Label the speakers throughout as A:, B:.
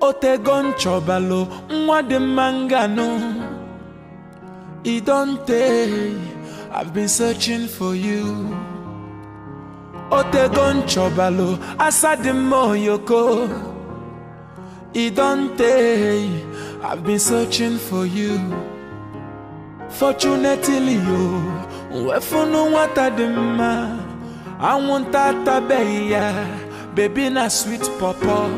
A: Otegon chobalo, mwade mangano. Idonte, I've been searching for you. Otegon chobalo, asadimo yoko. Idonte, I've been searching for you. Fortunately, you, wefunu watadima. I want that baby na sweet papa.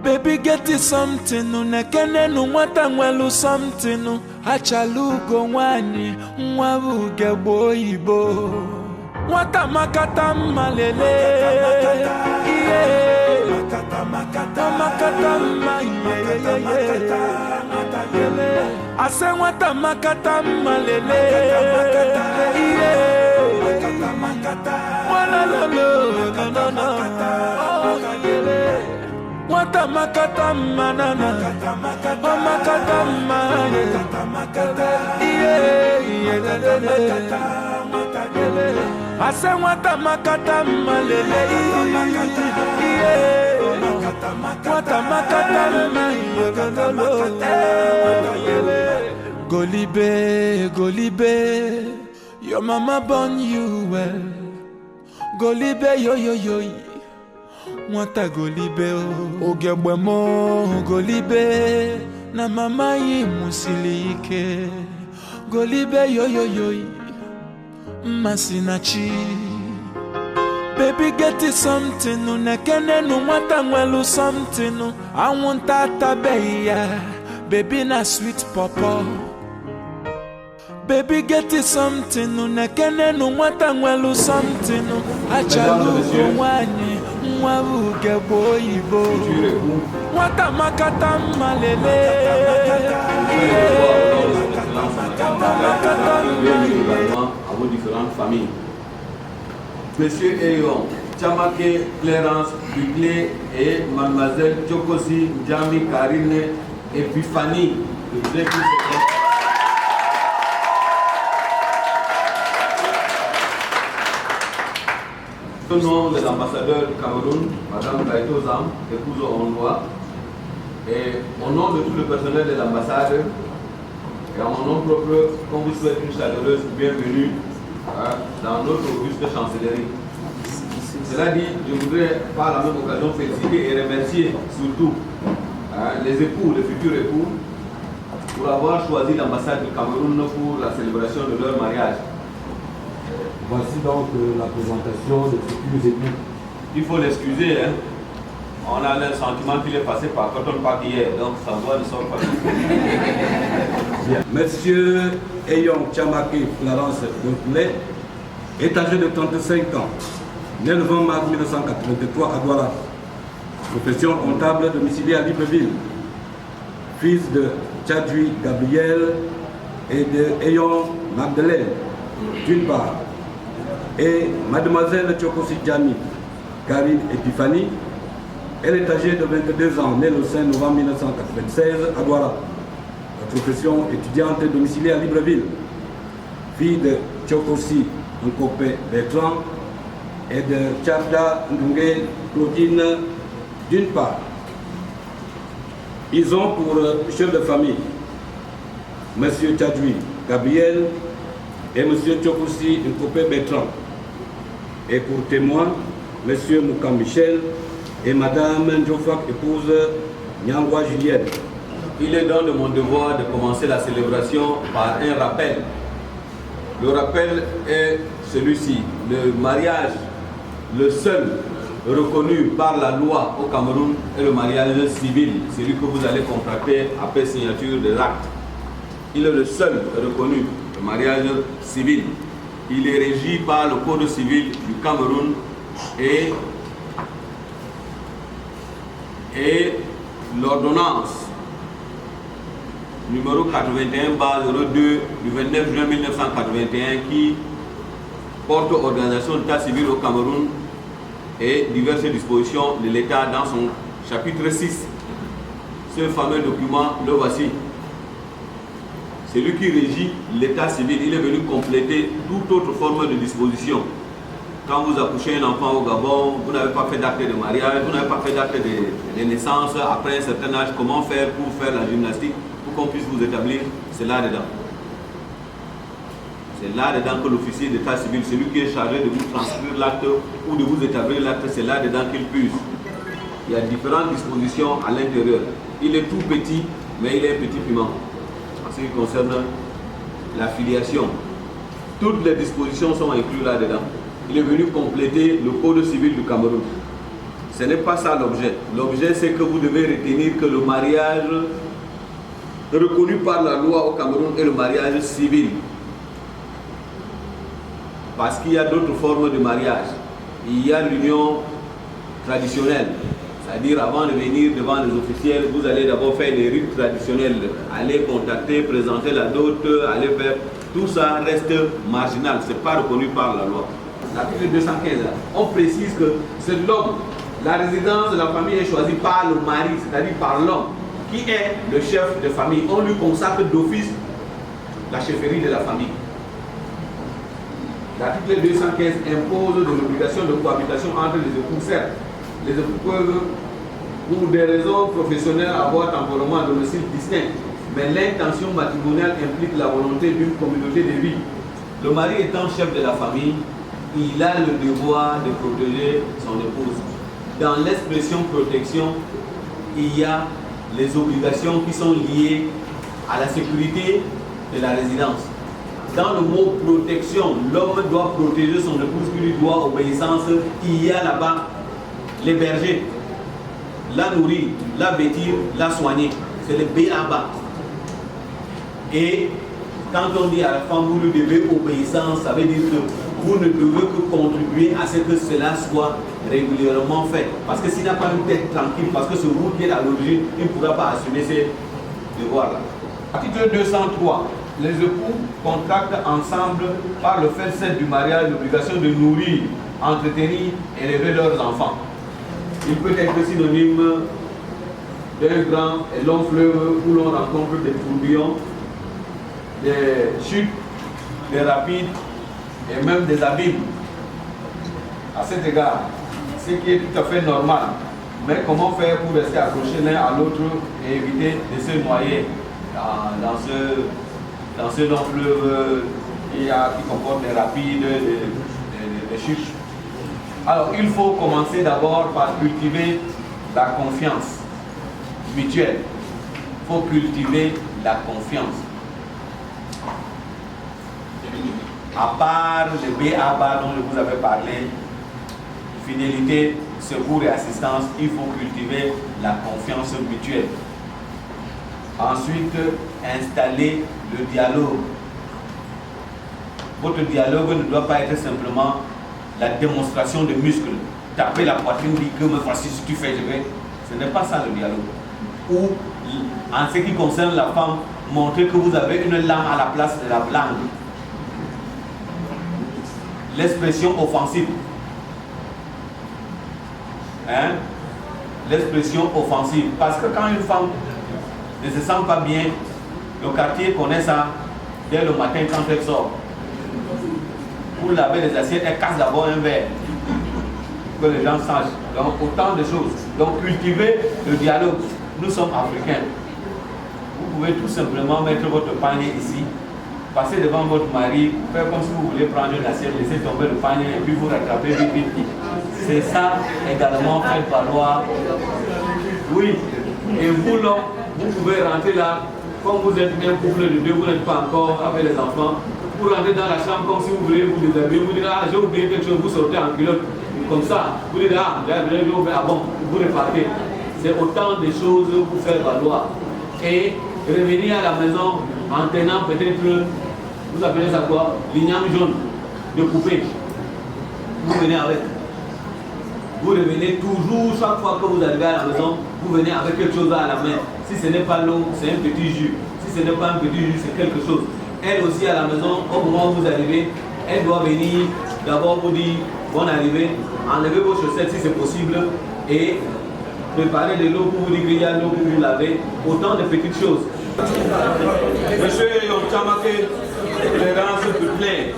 A: Baby get it something, unekene nwata nwelu something. Hachalugo nwani, nwabuge boyibo. Nwata makata malele, yeah. Makata ma, yeah. I say nwata makata malele, yeah. Wata makata manana, makata I say wata makata malele, wata makata Golibe, Golibe, your mama born you well. Golibe, yo yo yo. Wata Golibe o ogebwemo Golibe na mama yi musilike Golibe yo yo yo masinachi baby get it something unekene nu wata nwelu something I want that baby na sweet papa baby get it something unekene nu wata nwelu something achalu wani Mwabuge boyibo Wata makata malele
B: à vos différentes familles. Monsieur Eyon, Chamake, Clarence, Buclé et Mademoiselle Chokosi, Djami, Karine et Bifani. Au nom de l'ambassadeur du Cameroun, Madame Gaïto Zam, épouse hongrois, et au nom de tout le personnel de l'ambassade, et à mon nom propre, on vous souhaite une chaleureuse bienvenue dans notre auguste chancellerie. Cela dit, je voudrais par la même occasion féliciter et remercier surtout les époux, les futurs époux, pour avoir choisi l'ambassade du Cameroun pour la célébration de leur mariage.
C: Voici donc la présentation des futurs époux.
B: Il faut l'excuser, hein. On a le sentiment qu'il est passé par Coton Park hier, donc sa voix ne sort pas.
C: Bien. Monsieur Eyon Chamake Clarence Bouclé est âgé de 35 ans, né le 20 mars 1983 à Douala. Profession comptable domicilié à Libreville. Fils de Tchadui Gabriel et de Eyon Magdalene, d'une part, et Mademoiselle Chokosi Djami, Karine Epiphanie. Elle est âgée de 22 ans, née le 5 novembre 1996 à Douala. La profession étudiante domiciliée à Libreville. Fille de Chokosi Nkopé Bertrand et de Tchabda Ndungé Claudine, d'une part. Ils ont pour chef de famille M. Tchadui Gabriel et M. Chokosi Nkopé Bertrand. Et pour témoin, M. Moukam Michel et Mme Ndjofak, épouse Nyangwa Julienne.
B: Il est donc de mon devoir de commencer la célébration par un rappel. Le rappel est celui-ci. Le mariage, le seul reconnu par la loi au Cameroun, est le mariage civil, celui que vous allez contracter après signature de l'acte. Il est le seul reconnu, le mariage civil. Il est régi par le Code civil du Cameroun et l'ordonnance numéro 81/02 du 29 juin 1981 qui porte organisation d'état civil au Cameroun et diverses dispositions de l'État dans son chapitre 6. Ce fameux document, le voici. C'est lui qui régit l'état civil. Il est venu compléter toute autre forme de disposition. quand vous accouchez un enfant au Gabon, vous n'avez pas fait d'acte de mariage, vous n'avez pas fait d'acte de naissance, après un certain âge, comment faire pour faire la gymnastique, pour qu'on puisse vous établir, c'est là-dedans. C'est là-dedans que l'officier d'état civil, celui qui est chargé de vous transcrire l'acte ou de vous établir l'acte, c'est là-dedans qu'il puisse. Il y a différentes dispositions à l'intérieur. Il est tout petit, mais il est un petit piment. En ce qui concerne la filiation, toutes les dispositions sont incluses là-dedans. Il est venu compléter le code civil du Cameroun. Ce n'est pas ça l'objet. L'objet, c'est que vous devez retenir que le mariage reconnu par la loi au Cameroun est le mariage civil. Parce qu'il y a d'autres formes de mariage. Il y a l'union traditionnelle. C'est-à-dire, avant de venir devant les officiels, vous allez d'abord faire des rites traditionnels. Aller contacter, présenter la dot, aller faire. Tout ça reste marginal. Ce n'est pas reconnu par la loi. L'article 215, on précise que c'est l'homme. La résidence de la famille est choisie par le mari, c'est-à-dire par l'homme, qui est le chef de famille. On lui consacre d'office la chefferie de la famille. L'article 215 impose de l'obligation de cohabitation entre les époux. Certes, les époux peuvent, pour des raisons professionnelles, avoir temporairement un domicile distinct, mais l'intention matrimoniale implique la volonté d'une communauté de vie. Le mari étant chef de la famille, il a le devoir de protéger son épouse. Dans l'expression protection, il y a les obligations qui sont liées à la sécurité de la résidence. Dans le mot protection, l'homme doit protéger son épouse qui lui doit obéissance. Il y a là-bas l'héberger, la nourrir, la vêtir, la soigner. C'est le B.A.B.A. Et quand on dit à la femme, vous lui devez obéissance, ça veut dire que vous ne devez que contribuer à ce que cela soit régulièrement fait. Parce que s'il n'a pas une tête tranquille, parce que c'est vous qui êtes à l'origine, il ne pourra pas assumer ces devoirs-là. Article 203. Les époux contractent ensemble par le fait 7 du mariage l'obligation de nourrir, entretenir et élever leurs enfants. Il peut être synonyme d'un grand et long fleuve où l'on rencontre des tourbillons, des chutes, des rapides et même des abîmes. À cet égard, ce qui est tout à fait normal, mais comment faire pour rester accrochés l'un à l'autre et éviter de se noyer dans ce long fleuve qui comporte des rapides, des chutes. Alors, il faut commencer d'abord par cultiver la confiance mutuelle. Il faut cultiver la confiance. À part le B.A.B.A. dont je vous avais parlé, fidélité, secours et assistance, il faut cultiver la confiance mutuelle. Ensuite, installer le dialogue. Votre dialogue ne doit pas être simplement la démonstration de muscles. Taper la poitrine, dire que me voici ce que tu fais, je vais. Ce n'est pas ça le dialogue. Ou, en ce qui concerne la femme, montrer que vous avez une lame à la place de la langue. L'expression offensive. Hein? L'expression offensive. Parce que quand une femme ne se sent pas bien, le quartier connaît ça dès le matin quand elle sort. Pour laver les assiettes, elle casse d'abord un verre. Que les gens sachent. Donc autant de choses. Donc cultiver le dialogue. Nous sommes africains. Vous pouvez tout simplement mettre votre panier ici, passer devant votre mari, faire comme si vous voulez prendre une assiette, laisser tomber le panier et puis vous rattraper vite vite. C'est ça également fait valoir. Oui. Et vous là, vous pouvez rentrer là, comme vous êtes un couple de deux, vous n'êtes pas encore avec les enfants, vous rentrez dans la chambre comme si vous voulez vous déshabiller, vous dites ah j'ai oublié quelque chose, vous sortez en culotte, comme ça, vous dites ah bon, vous repartez. C'est autant de choses pour faire valoir. Et revenir à la maison en tenant peut-être, vous appelez ça quoi, l'igname jaune de coupé. Vous venez avec. Vous revenez toujours, chaque fois que vous arrivez à la maison, vous venez avec quelque chose à la main. Si ce n'est pas l'eau, c'est un petit jus. Si ce n'est pas un petit jus, c'est quelque chose. Elle aussi à la maison, au moment où vous arrivez, elle doit venir d'abord vous dire bonne arrivée, enlevez vos chaussettes si c'est possible et préparer de l'eau pour vous dire qu'il y a l'eau pour vous laver. Autant de petites choses. Monsieur Yontamake, tolérance toute plaît.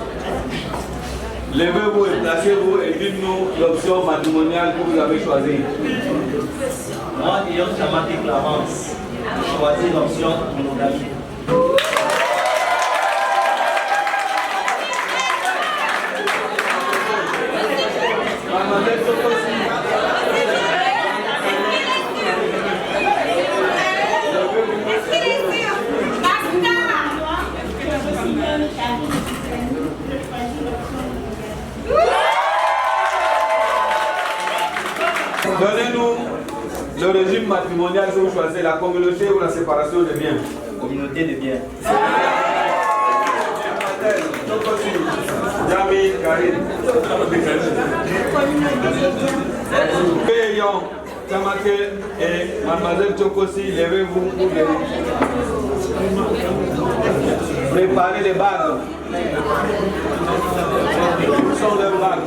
B: Levez-vous et placez-vous et dites-nous l'option matrimoniale que vous avez choisie.
D: Moi, ayant Chamaké Clarence, j'ai choisi l'option monogamie.
B: Mademoiselle Sokosi. Donnez-nous le régime matrimonial que vous choisissez, la communauté ou la séparation des biens.
D: Communauté de biens.
B: Jami, Karine. Ayant Chamaké et Mademoiselle Chokosi, levez-vous pour préparer les bagues. Où sont leurs bagues?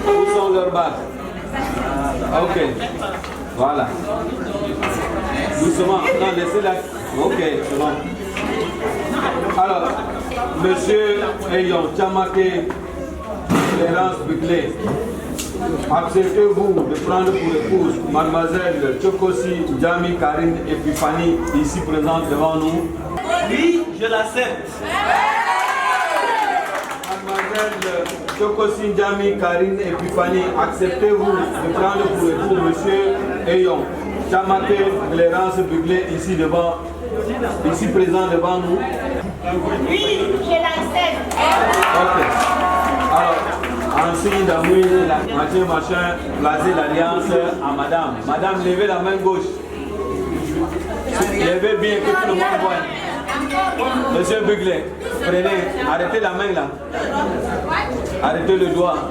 B: Où sont leurs bagues? Ok. Voilà. Doucement. Non, laissez-la. Ok, c'est bon. Alors, monsieur Ayant Chamaké Clérance Buclé, acceptez-vous de prendre pour épouse Mademoiselle Chokosi Jami Karine Epifani, ici présente devant nous?
D: Oui, je l'accepte.
B: Mademoiselle Chokosi Jami Karine Epifani, acceptez-vous de prendre pour époux monsieur Ayant Chamaké Clérance Buclé, ici présent devant nous?
E: Oui, je l'accepte.
B: Ok. Alors, en signe d'amour, machin, placez l'alliance à madame. Madame, levez la main gauche. Levez bien que tout le monde voit. Monsieur Buclé, prenez, arrêtez la main là. Arrêtez le doigt.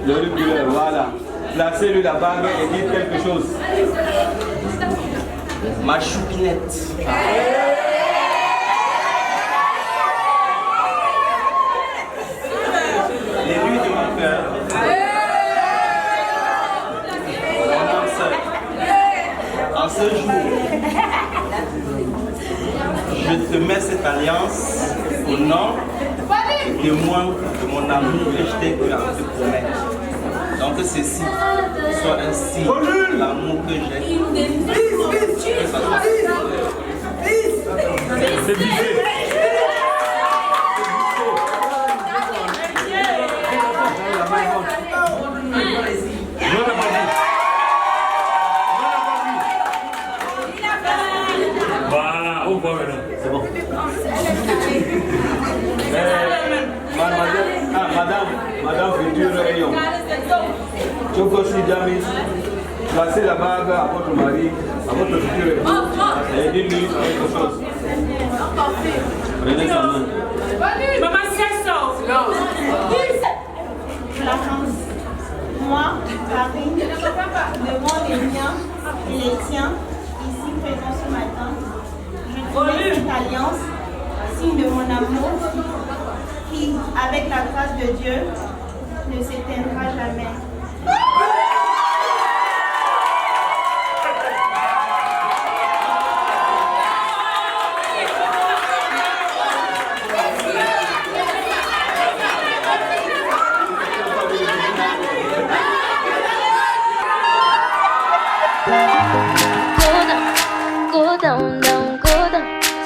B: Le régulaire, voilà. Placez-lui la bague et dites quelque chose.
D: Ma choupinette. L'élu de mon cœur. Mon âme sœur. En ce jour, je te mets cette alliance au nom de moi, de mon ami que je t'ai cru à te promettre. Donc que ceci soit un signe de l'amour que j'ai.
B: C'est visé.
F: Voilà, on voit maintenant.
B: C'est bon. Madame future Ayant Chokosi Jami, placez la bague à votre mari, à votre futur époux, et dites-lui quelque chose. Prenez sa main.
E: Maman, c'est ça. Clarence, moi, Karine, devant les miens et les tiens, ici présents ce matin, je te mets cette alliance, signe de mon amour, qui, avec la grâce de Dieu, ne s'éteindra jamais.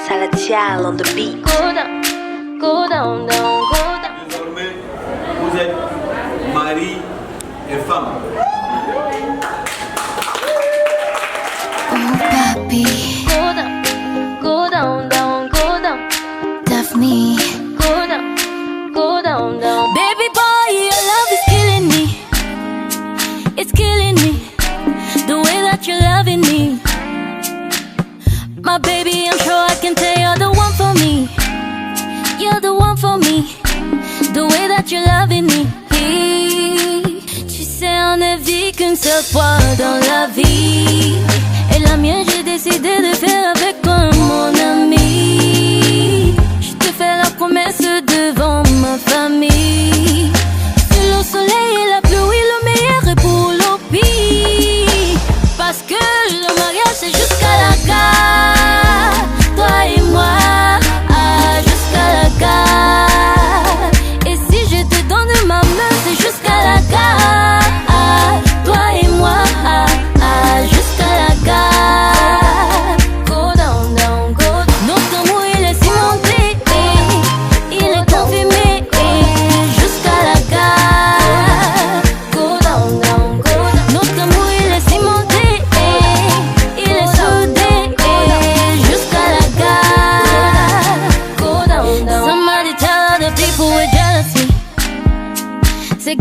G: Salatiel on the beat.
E: Go down, go down, go down.
B: Désormais, vous êtes mari et femme.
G: Oh papi,
E: Go down, go down, down, go down.
G: Daphne.
E: Go down, down.
G: Baby boy, your love is killing me. It's killing me. The way that you're loving me. My baby, I'm sure I can tell you're the one for me. You're the one for me. The way that you're loving me. Tu sais, on ne vit qu'une seule fois dans la vie. Et la mienne, j'ai décidé de faire avec toi, mon ami. Je te fais la promesse devant ma famille. Sous le soleil et la pluie, le meilleur est pour le pire. Parce que le mariage, c'est jusqu'à la gare.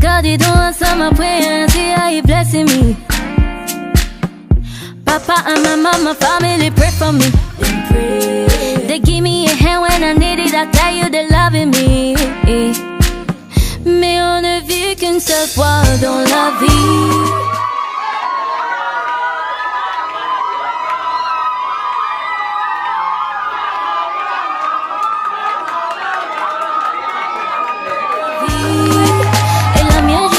G: God, you don't answer my prayer. See how you blessing me. Papa and my mama, family pray for me. They give me a hand when I need it. I tell you they're loving me. Mais on ne vit qu'une seule fois dans la vie.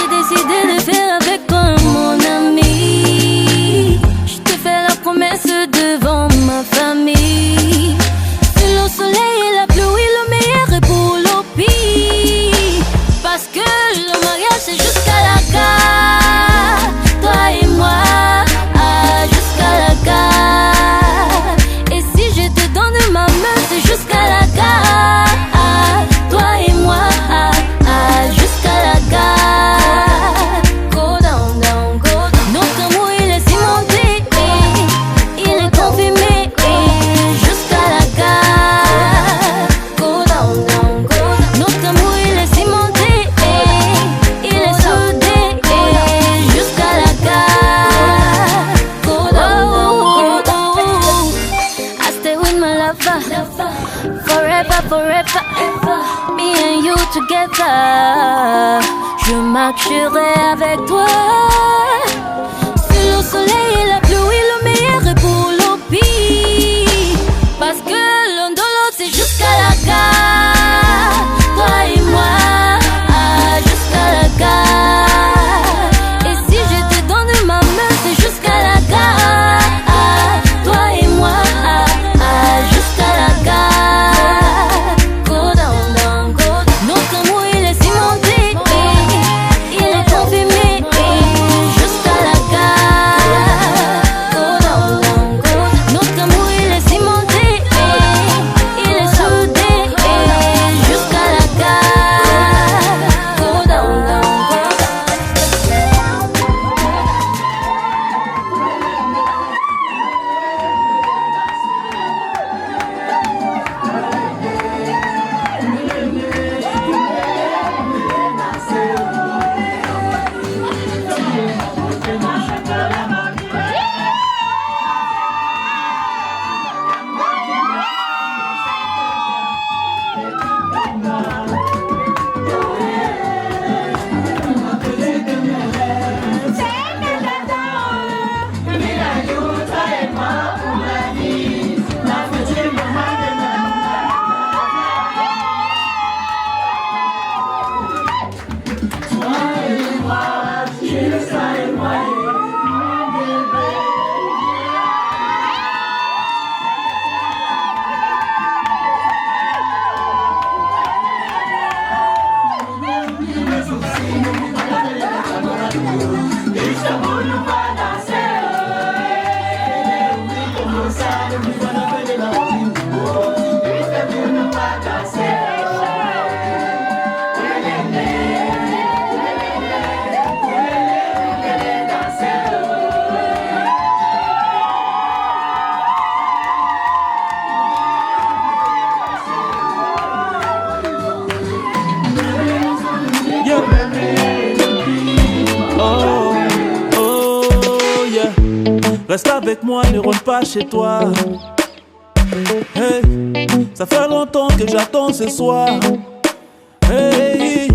G: Décidé de faire avec toi, mon ami. Je te fais la promesse devant ma famille. Le soleil et la pluie, le meilleur est pour le pire. Parce que le mariage c'est jusqu'à la gare. Toi et moi, jusqu'à la gare. Et si je te donne ma main, c'est jusqu'à la gare. Toi et moi, jusqu'à la gare. Forever, me and you together. Je marcherai avec toi. Sur le soleil et la pluie, le meilleur est pour le pire. Parce que l'un de l'autre c'est jusqu'à la gare. Toi et moi, jusqu'à la gare. Et si je te donne ma main, c'est jusqu'à la gare. Toi et moi, jusqu'à la gare.
A: Reste avec moi, ne rentre pas chez toi. Hey, ça fait longtemps que j'attends ce soir. Hey,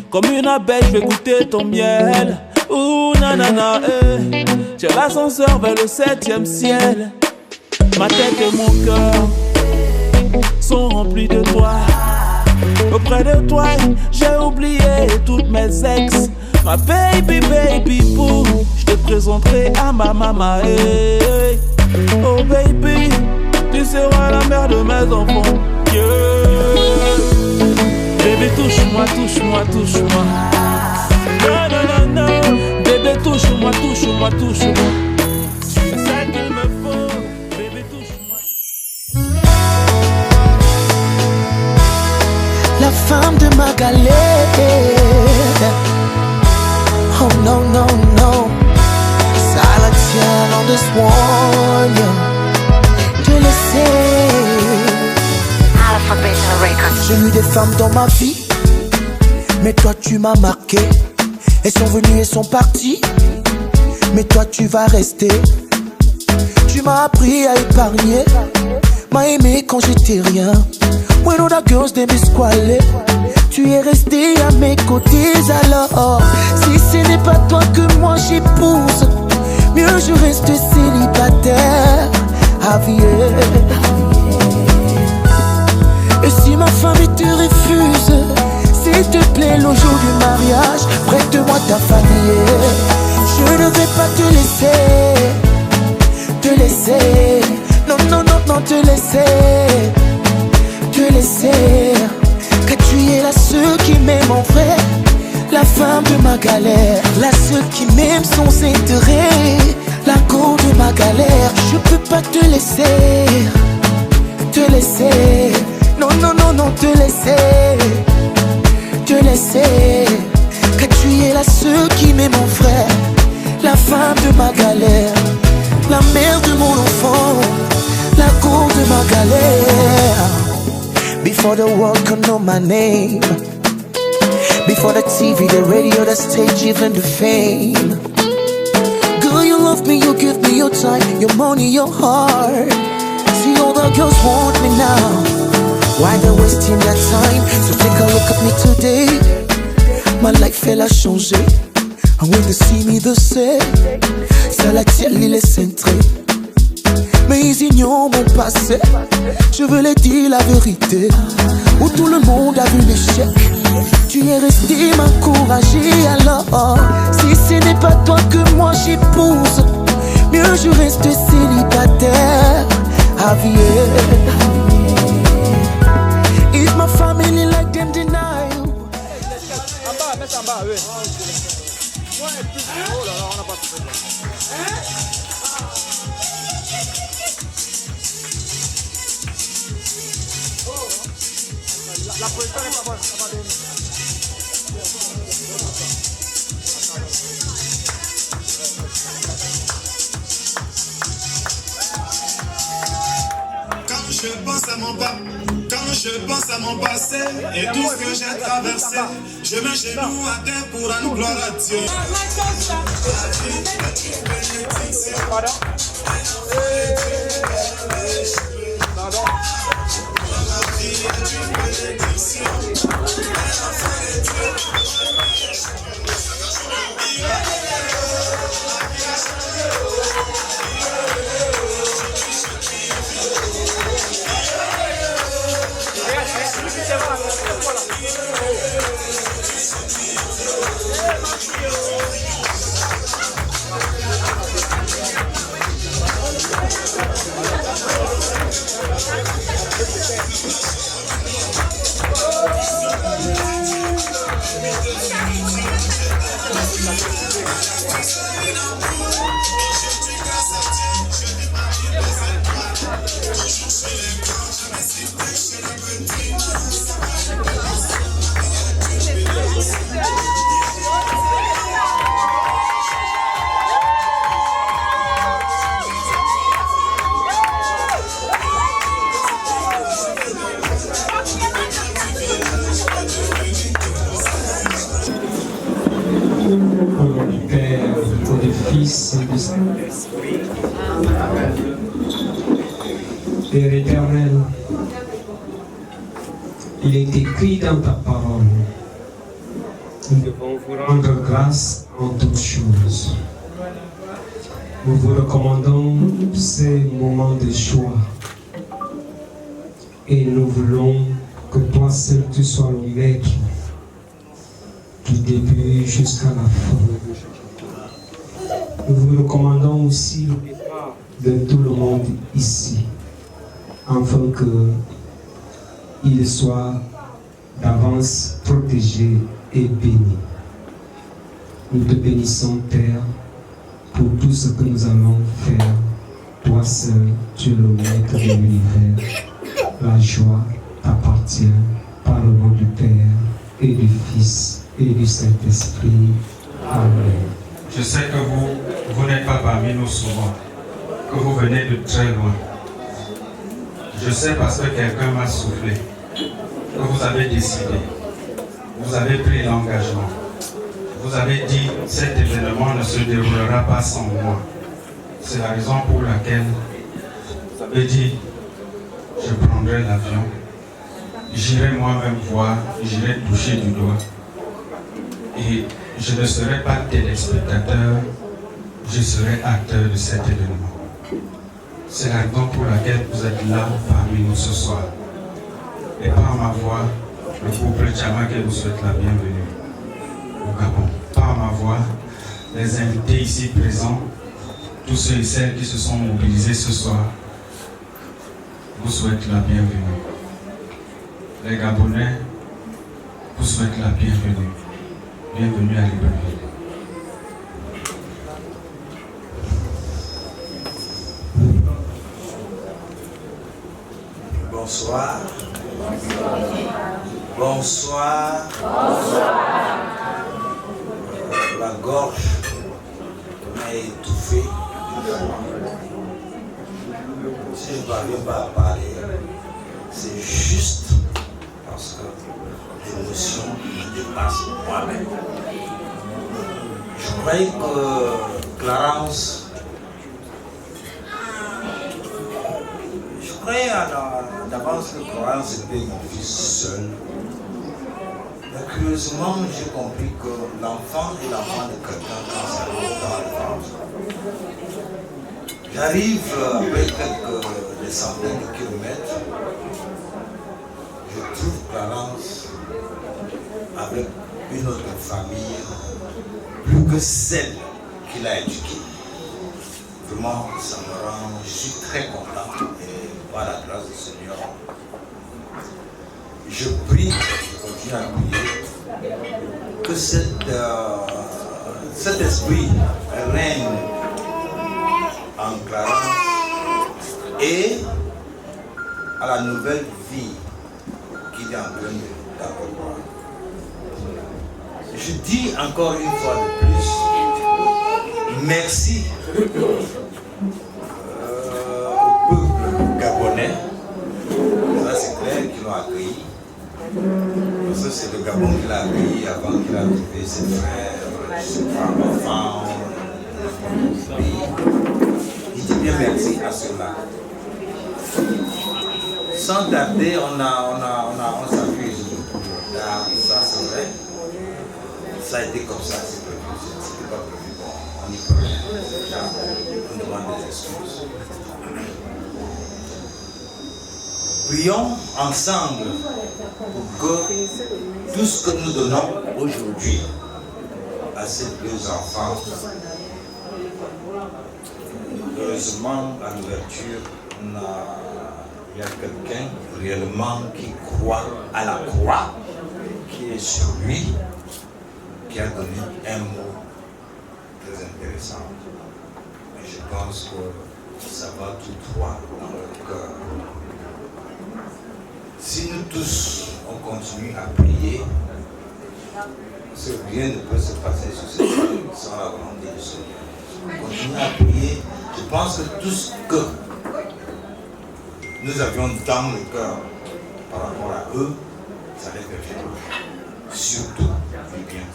A: comme une abeille, je vais goûter ton miel. Ouh, nanana, hey. J'ai l'ascenseur vers le 7e ciel. Ma tête et mon cœur sont remplis de toi. Auprès de toi, j'ai oublié toutes mes ex. Ma baby, baby boo, je te présenterai à ma maman. Hey. Oh baby, tu seras la mère de mes enfants. Yeah. Bébé, touche-moi, touche-moi, touche-moi. Non, non, non, non. Bébé, touche-moi, touche-moi, touche-moi. Tu es ça qu'il me faut. Bébé, touche-moi.
H: La femme de ma galère. Oh no, no, no. Silence, yeah, on this one, yeah. Tu le sais. J'ai eu des femmes dans ma vie, mais toi tu m'as marqué. Elles sont venues et sont parties, mais toi tu vas rester. Tu m'as appris à épargner, m'as aimé quand j'étais rien. When other girls they me squaler, tu es resté à mes côtés. Alors si ce n'est pas toi que moi j'épouse, mieux je reste célibataire. Javier. Et si ma femme te refuse, s'il te plaît le jour du mariage, prête-moi ta famille. Je ne vais pas te laisser, non, non, non, non, te laisser, que tu es la seule qui m'aime en vrai, la femme de ma galère, la seule qui m'aime sans intérêt, la go de ma galère. Je peux pas te laisser, non, non, non, non, te laisser, que tu es la seule qui m'aime mon frère, la femme de ma galère, la mère de mon enfant, la cour de ma galère. Before the world could know my name, before the TV, the radio, the stage, even the fame. Girl, you love me, you give me your time, your money, your heart. See all the girls want me now, why they wasting their time? So take a look at me today, my life elle a changé. And when they see me they say, ça la tire, il est centré. Mais ils ignorent mon passé, je veux leur dire la vérité. Où tout le monde a vu l'échec, tu es resté m'encourager. Alors si ce n'est pas toi que moi j'épouse, mieux je reste célibataire. Javier. Is my family like them deny you?
I: La position n'est pas bonne, ça va donner.
J: Quand je pense à mon passé et tout ce que j'ai traversé, je me genoux à terre pour rendre gloire à Dieu.
K: Père éternel, il est écrit dans ta parole, nous devons vous rendre grâce en toutes choses. Nous vous recommandons ces moments de choix et nous voulons que toi seul tu sois le maître du début jusqu'à la fin. Nous vous recommandons aussi le départ de tout le monde ici, afin qu'il soit d'avance protégé et béni. Nous te bénissons, Père, pour tout ce que nous allons faire. Toi seul, tu es le maître de l'univers. La joie t'appartient par le nom du Père et du Fils et du Saint-Esprit. Amen.
L: Je sais que vous n'êtes pas parmi nous souvent, que vous venez de très loin. Je sais parce que quelqu'un m'a soufflé, que vous avez décidé, vous avez pris l'engagement vous avez dit que cet événement ne se déroulera pas sans moi. C'est la raison pour laquelle vous avez dit je prendrai l'avion, j'irai moi-même voir, j'irai toucher du doigt. Et je ne serai pas téléspectateur, je serai acteur de cet événement. C'est la raison pour laquelle vous êtes là parmi nous ce soir. Et par ma voix, le couple Tchamaké vous souhaite la bienvenue au Gabon. Par ma voix, les invités ici présents, tous ceux et celles qui se sont mobilisés ce soir, vous souhaitent la bienvenue. Les Gabonais vous souhaitent la bienvenue. Bienvenue à Libreville.
M: Bonsoir. Bonsoir. La gorge m'a étouffé. Si je ne parviens pas à parler, c'est juste parce que l'émotion me dépasse moi-même. Je croyais que Clarence, je croyais d'avance que Clarence était une fille seule. Mais curieusement, j'ai compris que l'enfant est l'enfant de quelqu'un quand ça arrive dans le ventre. J'arrive après des centaines de kilomètres, je trouve Clarence avec une autre famille, plus que celle qu'il a éduquée. Vraiment, ça me rend, je suis très content et par la grâce du Seigneur, je prie, je continue à prier, que cet esprit règne en Clarence et à la nouvelle vie qu'il est en train d'avoir. Je dis encore une fois de plus, merci au peuple gabonais, ça c'est clair, qui l'ont accueilli. Parce que c'est le Gabon qui l'a accueilli avant qu'il a trouvé ses frères, je sais pas, enfants, il dit bien merci à cela. Sans tarder, on s'appuie ça c'est vrai. Ça a été comme ça, c'est prévu, c'était pas prévu, bon, on n'y peut rien. On demande des excuses. Prions ensemble pour que tout ce que nous donnons aujourd'hui à ces deux enfants, heureusement à l'ouverture, il y a quelqu'un réellement qui croit à la croix, qui est sur lui, qui a donné un mot très intéressant. Et je pense que ça va tout droit dans le cœur. Si nous tous, on continue à prier, parce que rien ne peut se passer sur cette terre sans la volonté du Seigneur. On continue à prier. Je pense que tout ce que nous avions dans le cœur par rapport à eux, ça les fait faire. Surtout du bien.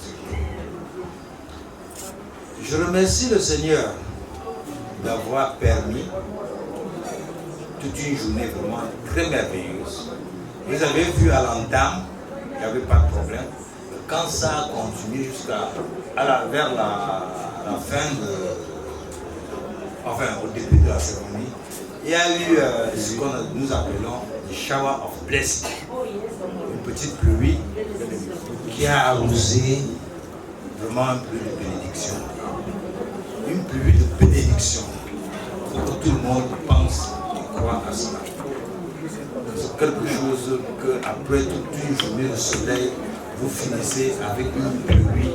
M: Je remercie le Seigneur d'avoir permis toute une journée vraiment très merveilleuse. Vous avez vu à l'entame, il n'y avait pas de problème. Quand ça a continué vers la fin au début de la cérémonie, il y a eu ce que nous appelons le shower of blessing, une petite pluie qui a arrosé vraiment un peu de bénédiction. Une pluie de bénédiction pour que tout le monde pense et croit à cela. C'est quelque chose que après toute une journée de soleil, vous finissez avec une pluie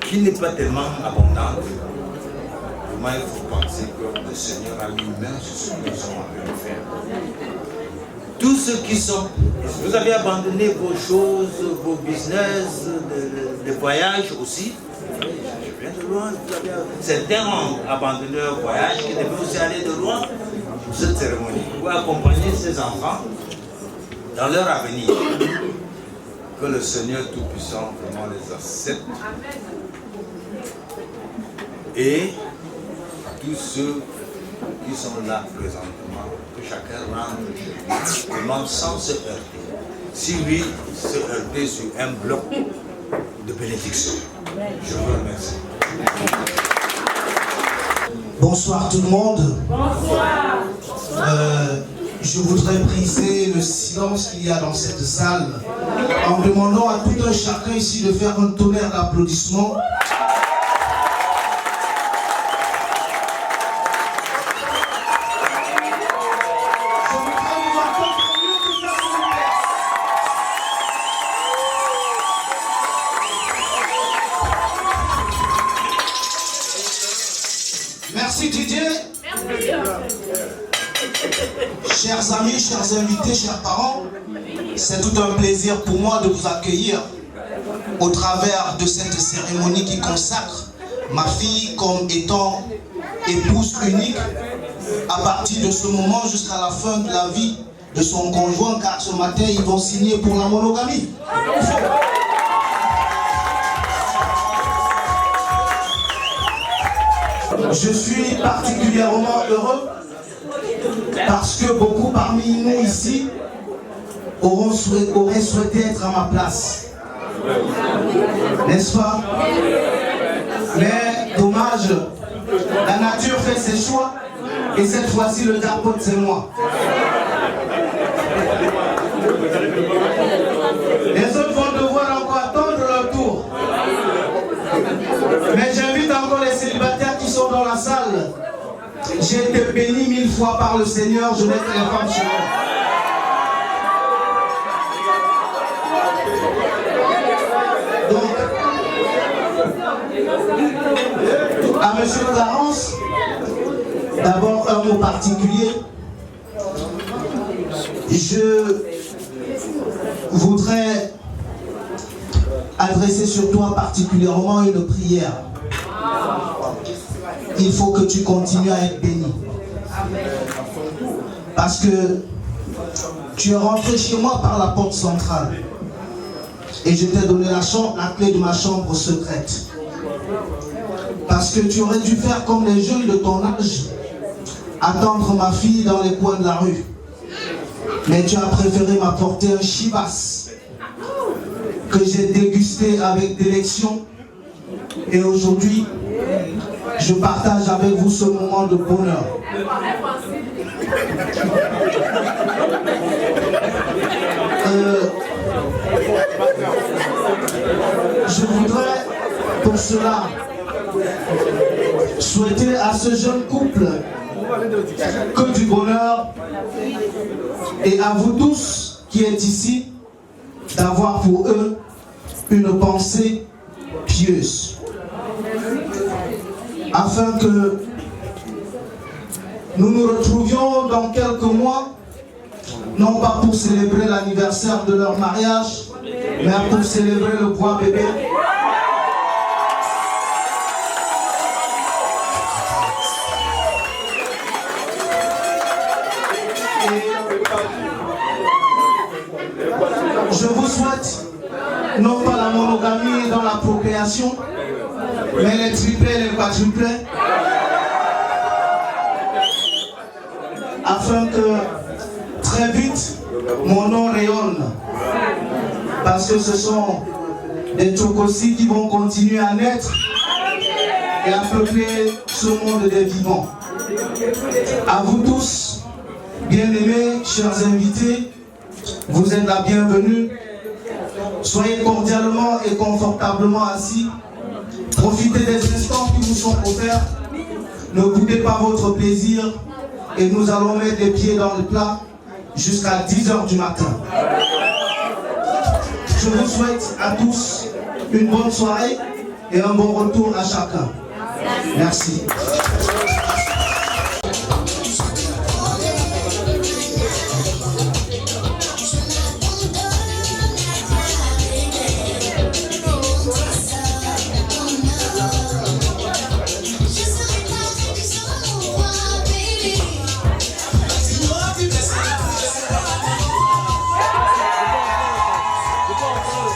M: qui n'est pas tellement abondante. Vraiment, il faut penser que le Seigneur a mis main sur ce que nous sommes en train de faire. Tous ceux qui sont, vous avez abandonné vos choses, vos business, les voyages aussi. Je viens de loin, certains ont abandonné leur voyage, qui devaient aussi aller de loin pour cette cérémonie, pour accompagner ces enfants dans leur avenir. Que le Seigneur Tout-Puissant vraiment les accepte. Et tous ceux qui sont là présentement, que chacun rentre chez lui, vraiment sans se heurter. Si lui se heurter sur un bloc de bénédiction. Je vous remercie.
N: Bonsoir tout le monde.
E: Bonsoir.
N: Je voudrais briser le silence qu'il y a dans cette salle en demandant à tout un chacun ici de faire un tonnerre d'applaudissements. Merci Didier.
E: Merci.
N: Chers amis, chers invités, chers parents, c'est tout un plaisir pour moi de vous accueillir au travers de cette cérémonie qui consacre ma fille comme étant épouse unique à partir de ce moment jusqu'à la fin de la vie de son conjoint, car ce matin ils vont signer pour la monogamie. Je suis particulièrement heureux parce que beaucoup parmi nous ici auraient souhaité être à ma place. N'est-ce pas? Mais dommage, la nature fait ses choix et cette fois-ci le jackpot c'est moi. Les autres vont devoir encore attendre leur tour. Mais j'invite encore les célibataires qui sont dans la salle. J'ai été béni 1000 fois par le Seigneur, je n'ai que les femmes chez moi. Donc, à M. Clarence, d'abord un mot particulier. Je voudrais adresser sur toi particulièrement une prière. Il faut que tu continues à être béni. Parce que tu es rentré chez moi par la porte centrale. Et je t'ai donné la clé de ma chambre secrète. Parce que tu aurais dû faire comme les jeunes de ton âge, attendre ma fille dans les coins de la rue. Mais tu as préféré m'apporter un chivas que j'ai dégusté avec délection. Et aujourd'hui, je partage avec vous ce moment de bonheur. Je voudrais pour cela souhaiter à ce jeune couple que du bonheur et à vous tous qui êtes ici d'avoir pour eux une pensée pieuse afin que nous nous retrouvions dans quelques mois, non pas pour célébrer l'anniversaire de leur mariage, mais pour célébrer le point bébé. Je vous souhaite non pas la monogamie dans la procréation, mais les triplés et les quadruplés, afin que très vite mon nom rayonne, parce que ce sont des Tchokosi qui vont continuer à naître et à peupler ce monde des vivants. À vous tous, bien-aimés, chers invités, vous êtes la bienvenue. Soyez cordialement et confortablement assis. Profitez des instants qui vous sont offerts. Ne boudez pas votre plaisir et nous allons mettre les pieds dans le plat jusqu'à 10 h du matin. Je vous souhaite à tous une bonne soirée et un bon retour à chacun. Merci.
J: Thank you.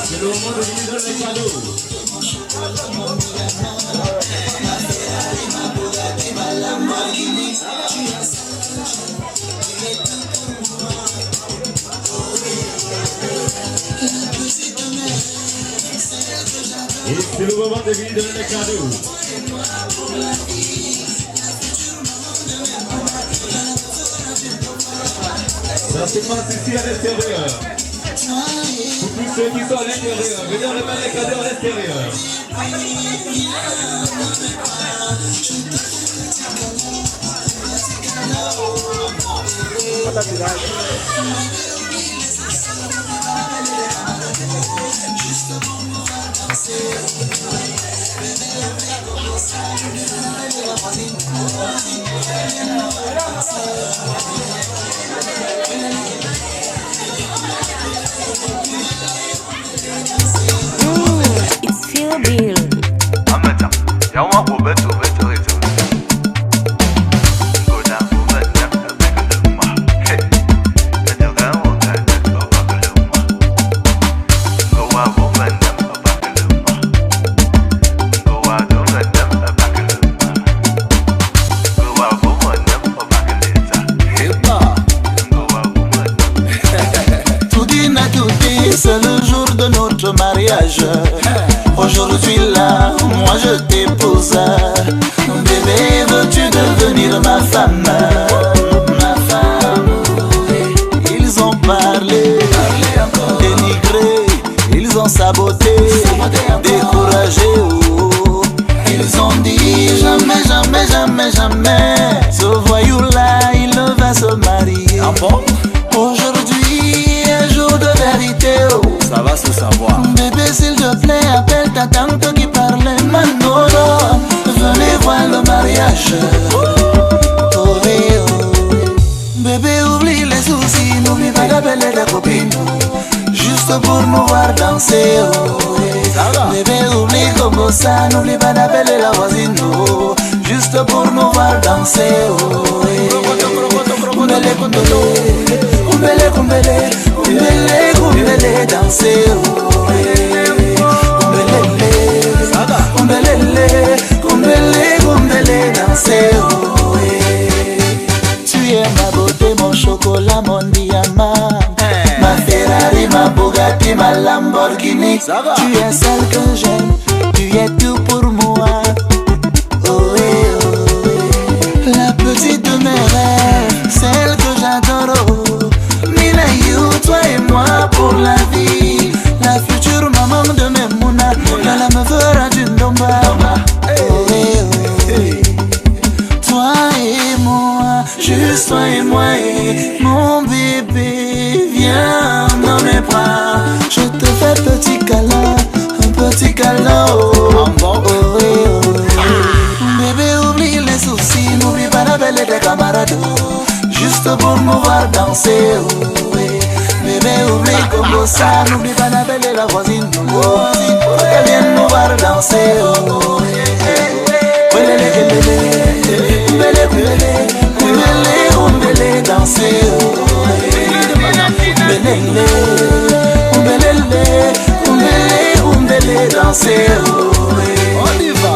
O: C'est le moment de lui donner les cadeaux. Et c'est le moment de lui donner les cadeaux. Ça se passe ici à l'extérieur. Pour tous ceux qui sont à l'intérieur, venez remettre les cadeaux à l'extérieur.
G: It's Phil Bill.
H: C'est le jour de notre mariage. Aujourd'hui là, moi je t'épouse. Bébé, veux-tu devenir ma femme? Ma femme, oui. Ils ont parlé, dénigré, ils ont saboté, découragé. Oh. Ils ont dit jamais, jamais, jamais, jamais. Ce voyou là, il ne va se marier. Ah bon? Aujourd'hui, un jour de vérité, oh.
M: Ça va se savoir.
H: Bébé, s'il te plaît, appelle ta tante qui parlait Manolo. Venez voir le mariage. Oh, oui, oh. Bébé, oublie les soucis, n'oublie pas d'appeler ta copine. Juste pour nous voir danser, oh, oui. Bébé, oublie comme ça, n'oublie pas d'appeler la voisine, oh. Juste pour nous voir danser, oh, oui. Kumbele, kumbele, kumbele, kumbele, kumbele, kumbele, danser, oh, kumbele, kumbele, kumbele, kumbele, danser, oh, tu es ma beauté, mon chocolat, mon diamant, ma Ferrari, ma Bugatti, ma Lamborghini. Tu es celle que j'aime, tu es tout pour moi. Oh, la petite de mes rêves, celle que j'adore. Oh. Minaïou, toi et moi pour la vie. La future maman de Memouna, la me fera du Ndomba. Oh, toi et moi, juste toi et moi et mon bébé, viens dans mes bras. Je te fais petit câlin, un petit câlin. Oh, bébé, oublie les soucis, n'oublie pas d'appeler tes camarades. Juste pour nous voir danser, oh, bébé, oublie comme ça, n'oublie pas d'appeler la voisine, oh, qu'elle vienne nous voir danser, oh, danser, danser, on y va.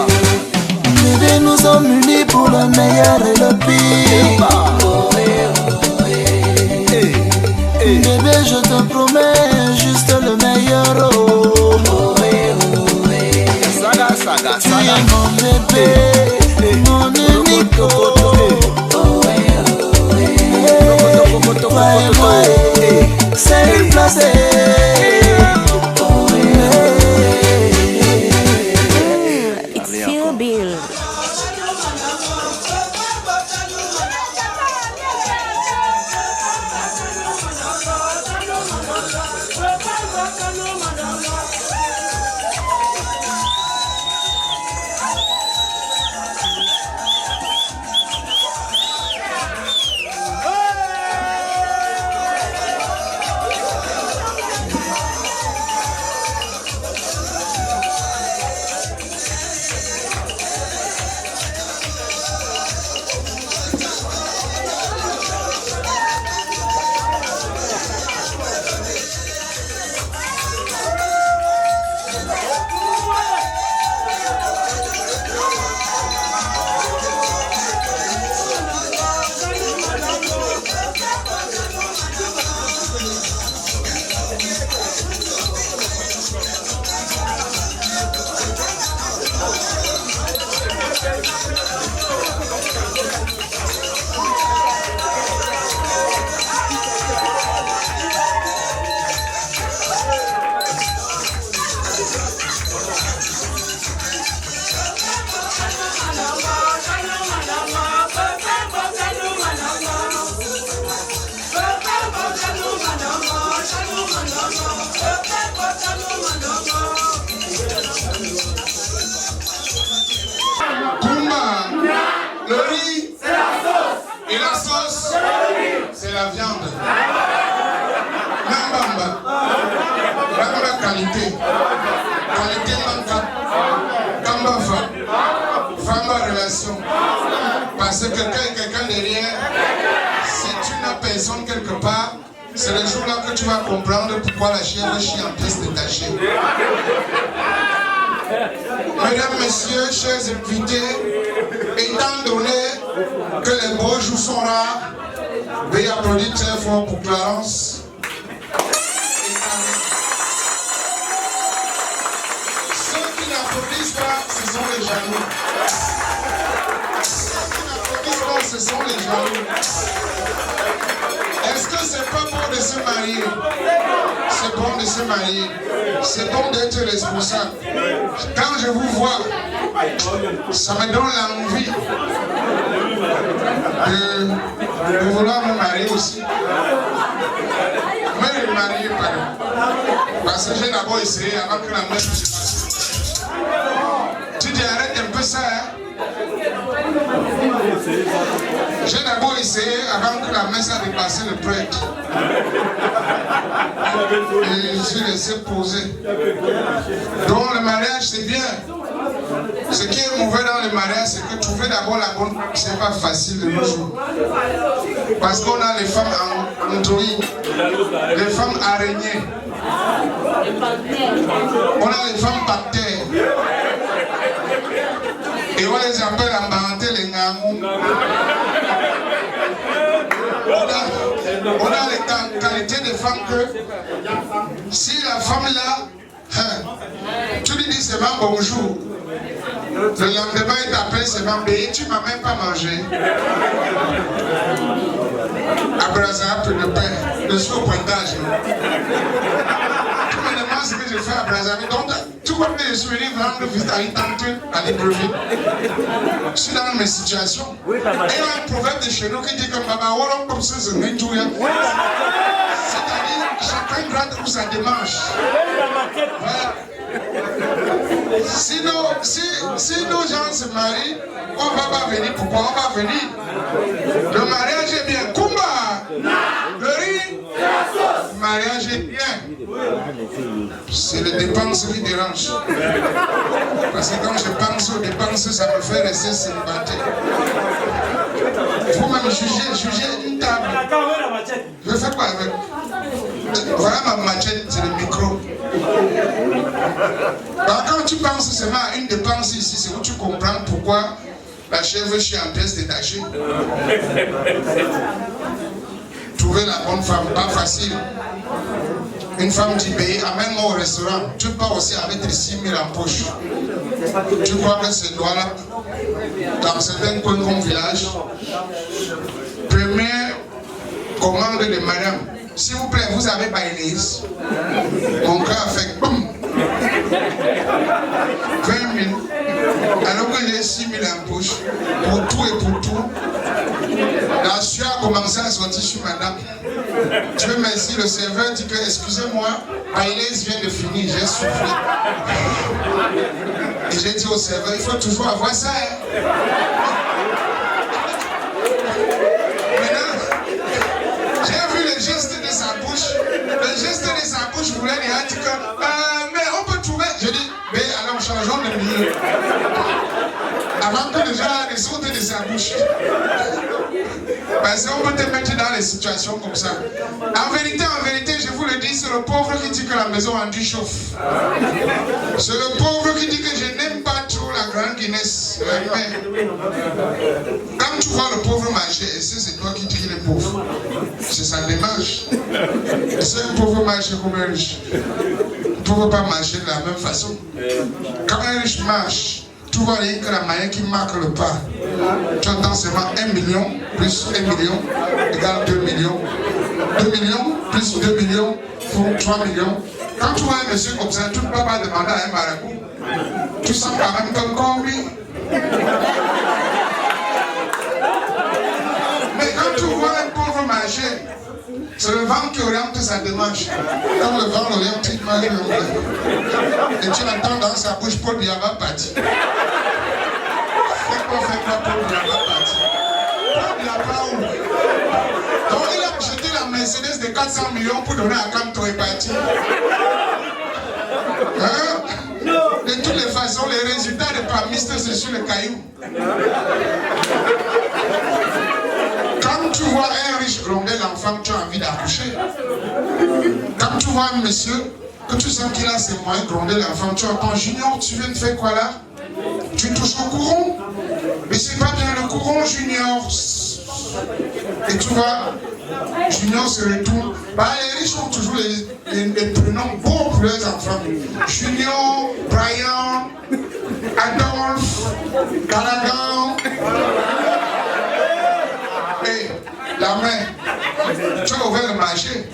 H: Bébé, nous sommes unis pour le meilleur et le pire. Bébé, je te promets juste le meilleur. Tu es mon bébé, mon unique. Toi et moi, c'est placé.
G: It's Phil Bill.
I: Hey!
P: la viande. Nambamba. Nambamba qualité. Qualité manca. Kamba femme relation. Parce que quelqu'un est quelqu'un derrière, si tu n'as personne quelque part, c'est le jour là que tu vas comprendre pourquoi la chèvre chie en pièces détachées. Mesdames, messieurs, chers invités, étant donné que les beaux jours sont rares, veuillez applaudir très fort pour Clarence. Ceux qui n'applaudissent pas, ce sont les jaloux. Ceux qui n'applaudissent pas, ce sont les jaloux. Est-ce que c'est pas bon de se marier? C'est bon de se marier. C'est bon d'être responsable. Quand je vous vois, ça me donne l'envie de vouloir me marier aussi. Mais me marier, pardon. Parce que j'ai d'abord essayé avant que la messe se passe. Tu dis arrête un peu ça, hein? J'ai d'abord essayé avant que la messe a dépassé le prêtre. Et je suis laissé poser. Donc le mariage c'est bien. Ce qui est mauvais dans le mariage, c'est que trouver d'abord la bonne, c'est pas facile de nos jours. Parce qu'on a les femmes androïdes, les femmes araignées, on a les femmes bactères. Et on les appelle en parenté les ngangou. On a les qualités de femmes que si la femme là, tu lui dis seulement bonjour, le lendemain il t'appelle seulement béni, tu m'as même pas mangé. Abraham de pain, je suis au pointage. Tu me demandes ce que je fais à Brazzaville. Donc, tu vois que je suis venu rendre visite à une tante à Libreville. Je suis dans mes situations. Et il y a un proverbe de chez nous qui dit que Baba Wolong comme ça, c'est un c'est-à-dire, chacun gratte où sa démarche. Voilà. Si nos gens se marient, on ne va pas venir. Pourquoi on va venir? Le mariage est bien. Kumba! Le riz? Le mariage est bien. C'est les dépenses qui dérangent. Parce que quand je pense aux dépenses, ça me fait rester célibataire. Il faut même juger une table. Je fais quoi avec? Voilà ma machette, c'est le micro. Alors, quand tu penses seulement à une dépense ici, c'est où tu comprends pourquoi la chèvre chie en pièces détachées. Trouver la bonne femme, pas facile. Une femme du pays, amène-moi au restaurant. Tu pars aussi avec 6 000 en poche. Tu crois que ce doigt-là, dans certains coins comme village, première commande de madame. S'il vous plaît, vous avez Baïlis. Mon cœur fait boum. 20 000. Alors que j'ai 6 000 en poche. Pour tout et pour tout. La sueur a commencé à sortir sur madame. Dieu merci, le serveur dit que, excusez-moi, Baïlis vient de finir, j'ai soufflé. Et j'ai dit au serveur, il faut toujours avoir ça. Hein? J'ai vu le geste de sa bouche. Le geste de sa bouche voulait dire que mais on peut trouver. Je dis, mais alors changeons de milieu. Avant que déjà les sortent de sa bouche. Parce qu'on peut te mettre dans les situations comme ça. En vérité, je vous le dis, c'est le pauvre qui dit que la maison en dit chauffe. C'est le pauvre qui dit que je n'aime pas trop la grande Guinness. Mais quand tu vois le pauvre marcher, c'est toi qui dis qu'il est pauvre. C'est sa démarche. C'est un pauvre marcher comme un riche. Il ne peut pas marcher de la même façon. Quand un riche marche, tu vois que la manière qui marque le pas. Tu entends seulement 1 million plus 1 million égale 2 millions. 2 millions plus 2 millions font 3 millions. Quand tu vois un monsieur comme ça, tu ne peux pas demander à un marabout. Tu sens quand même comme lui. Mais quand tu vois un pauvre marcher, c'est le vent qui oriente sa démarche. Comme le vent l'oriente, il marche. Et tu l'entends dans sa bouche, Paul Biaba parti. Fais quoi, Paul Biaba parti. Paul Biaba où? Donc il a, je Mercedes de 400 millions pour donner à Kanto et parti. Hein? De toutes les façons, les résultats de Pamiste, c'est sur le caillou. Quand tu vois un riche gronder l'enfant que tu as envie d'accoucher, quand tu vois un monsieur que tu sens qu'il a ses moyens de gronder l'enfant, tu attends, Junior, tu viens de faire quoi là? Tu touches au courant? Mais c'est pas bien le courant, Junior. Et tu vois, Junior se retourne. Bah, les riches ont toujours les prénoms bons pour leurs enfants. Junior, Brian, Adolphe, Callaghan. Hey, la main, tu as ouvert le marché.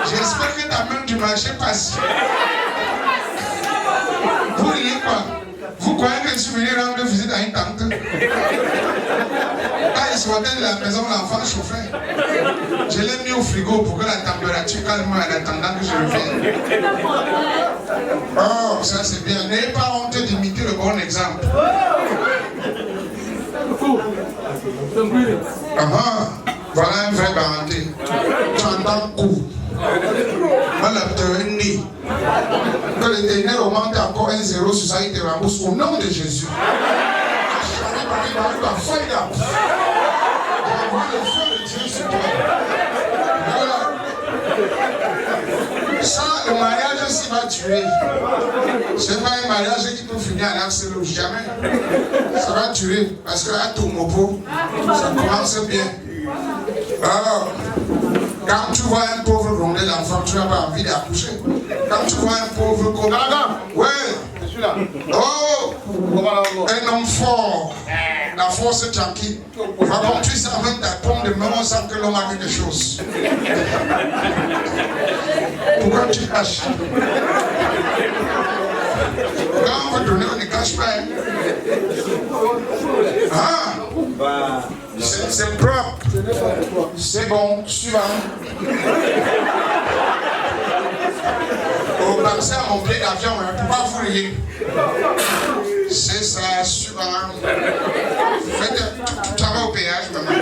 P: J'espère que ta main du marché passe. Vous riez quoi? Vous croyez que je suis venu rendre visite à une tante? Quand il sortait de la maison, l'enfant chauffait. Je l'ai mis au frigo pour que la température calme en attendant que je revienne. Oh, ça c'est bien. N'ayez pas honte d'imiter le bon exemple. Voilà un vrai parenté. Tu entends coup. Voilà, tu es né. Que l'Éternel augmente encore un 0 sur ça, il te rembourse au nom de Jésus. Ça, le mariage aussi va tuer. C'est pas un mariage qui peut finir en accéléré, jamais. Ça va tuer. Parce que à tout mopo, ça commence bien. Alors, quand tu vois un pauvre gronder l'enfant, tu n'as pas envie d'accoucher. Quand tu vois un pauvre combattant, ouais, je suis là. Oh, un homme fort, la force est tranquille. Va comme tu sais avec ta pomme de main, on sent que l'homme a quelque chose. Pourquoi tu caches? Quand on veut donner, on ne cache pas. Ah, c'est propre. C'est bon, suivant. Au vaccin, mon billet d'avion, on ne peut pas vous riez. C'est ça, suivant. Faites tout va au péage, maman.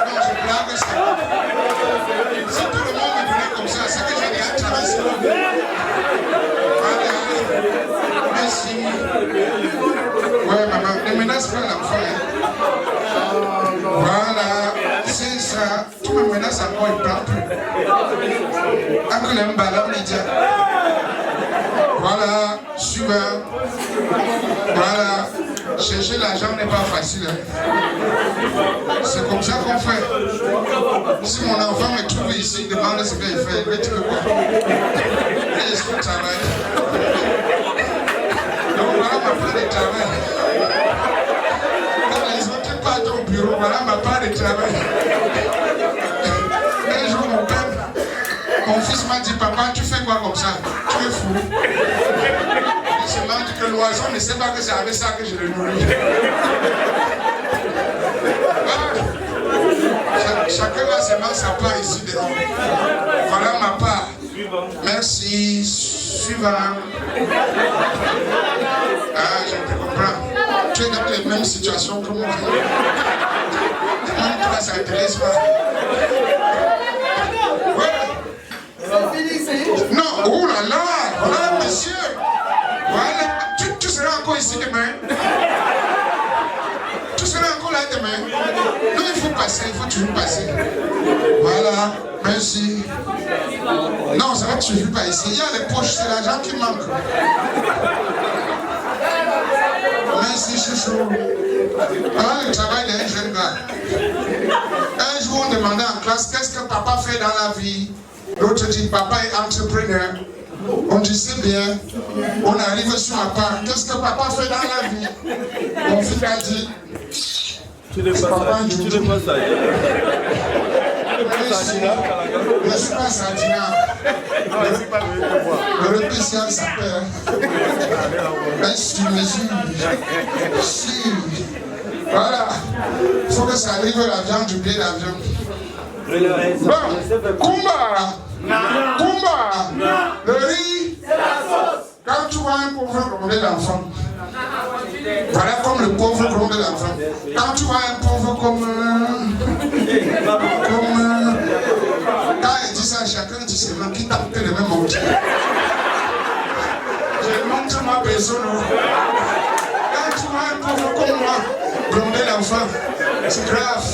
P: Non, je blague ça. Si tout le monde me donnait comme ça, c'est que j'ai déjà traversé. Merci. Ouais, maman, ne menace pas l'enfant. Voilà, c'est ça. Tout me menace encore, il prend plus. Après le ballon, il dit. Voilà, super. Voilà, chercher l'argent n'est pas facile. Hein. C'est comme ça qu'on fait. Si mon enfant me trouve ici, il demande ce qu'il fait, il va dire quoi? Il est au travail. Donc voilà ma part de travail. Quand les autres partent au bureau, voilà ma part de travail. Un jour, mon fils m'a dit, papa, tu fais quoi comme ça? Tu es fou. Il se m'a dit que l'oiseau ne sait pas que c'est avec ça que je le nourris. Chacun a seulement sa part ici dedans. Voilà ma part. Merci. Suivant. Ah, je te comprends. Tu es dans les mêmes situations que moi. Même toi, ça ne te laisse pas. Ouais. Non, oh là là, voilà monsieur. Voilà, tu seras encore ici demain. Tu seras encore là demain. Non, il faut passer, il faut toujours passer. Voilà, merci. Non, ça va que tu ne vis pas ici. Il y a les poches, c'est l'argent qui manque. Merci, chouchou. Voilà le travail d'un jeune gars. Un jour, on demandait en classe, qu'est-ce que papa fait dans la vie? L'autre dit, papa est entrepreneur. On dit, c'est bien. On arrive sur ma part. Qu'est-ce que papa fait dans la vie? Mon fils a dit,
B: tu ne passes pas ça.
P: Je ne suis pas Sardina. Le spécial s'appelle. Si. Voilà. Il faut que ça arrive l'avion, du billet d'avion. Bon, Kumba. Kumba. Le riz. Quand tu vois un pauvre gronder l'enfant, Voilà comme le pauvre gronde l'enfant. Quand tu vois un pauvre comme quand il dit ça, chacun dit seulement qui tape le même mot. Je montre ma personne. Quand tu vois un pauvre comme moi, gronder l'enfant, c'est grave.